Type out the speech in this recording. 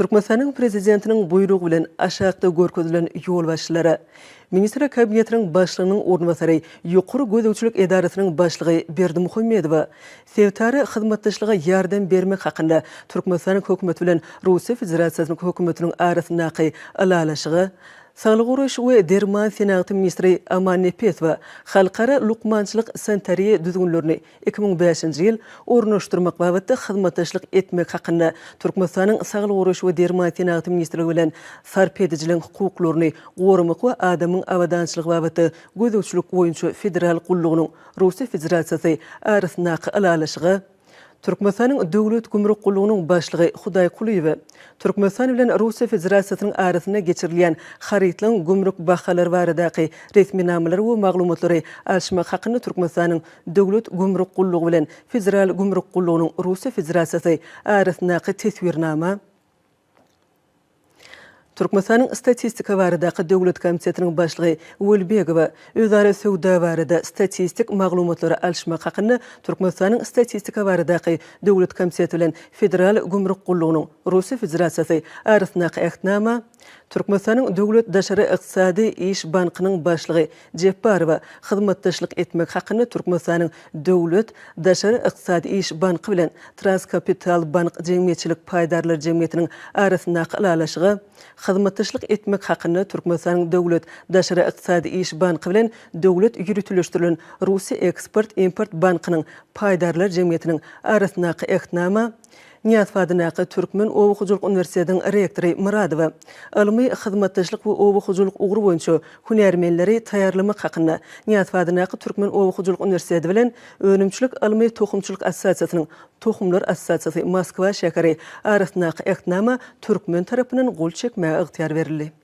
Türkmenistan'ın prezidentinin buyruğu bilen aşağıda görkezülen yol başçıları, Ministra Kabinetinin başlığının ornatary, Yuqori Gözegçilik Edarasının başlığı Berdimuhamedova, Sevtari xizmatdaşlyga yardım bermek hakynda Türkmenistan'ın hökümeti bilen Russiya Federatsiyasının hökümetinin arasyndaky alalaşygy, Sağlık Uruş ve Derman Senatı Ministri Aman Nepetova Halkara Lukmançılık Sanitariya düzgünlerini 2005-nji ýyl ornaşdyrmak babatda hyzmatdaşlyk etmek hakynda Türkmenistan'ın Sağlık Uruş ve Derman Senatı Ministri bilen sarp edijilen hukuklaryny gorumak we adamyň awadançylygy babatda gözegçilik boýunça federal gullugynyň Russiya Federatsiyasy arasyndaky alalaşygy, Türkmenistan'ın Döwlet Gümrük Gullugynyň başlygy Hudaý Kuliýew, Türkmenistan bilen Russiya Federatsiýasynyň arasynda geçirilýän harytlan gümrük bahalary baradaky resmi namlary we maglumatlary alşmak hakynda Türkmenistanyň Döwlet Gümrük Gullugy bilen Federal Gümrük Gullugynyň Russiya Federatsiýasy arasyndaky teswirnama, Türkmenistan'ın statistika baradaky Döwlet Komitetiniň başlygy Welbegowa özara sowda barada statistik maglumatlary alşmak hakynda Türkmenistan'ın statistika baradaky Döwlet Komiteti bilen Federal Gümrük Gullugynyň Russiya Federatsiýasy arasyndaky ähtnama, Türkmenistan'ın Döwlet Daşary Ykdysady İş Bankynyň başlygy Jepbarowa hyzmatdaşlyk etmek hakynda Türkmenistan'ın Döwlet Daşary Ykdysady İş Banky bilen Transkapital Bank Jemgyýetçilik paýdarlary jemgyýetiniň arasyndaky alalaşygy, hyzmatdaşlyk etmek hakynda Türkmenistan'ın Döwlet Daşary Ykdysady İş Banky bilen döwlet ýürütülüşdirilen Russiya Eksport-Import Bankynyň paýdarlary jemgyýetiniň arasyndaky ähtnama, Niyat Fadynaky Türkmen Owakyjylyk Universitetiniň rektory Muradowa, ilmi hyzmatdaşlyk we owakyjylyk ugry boýunça hünärmenleri taýýarlamak hakynda Niyat Fadynaky Türkmen Owakyjylyk Universiteti bilen Önümçilik ilmi tohumçylyk assosiasiýasynyň Tohumlar Assosiasiýasy Moskwa şäheri arasyndaky ähtnama Türkmen tarapynyň gol çekmäge ygtyýar berildi.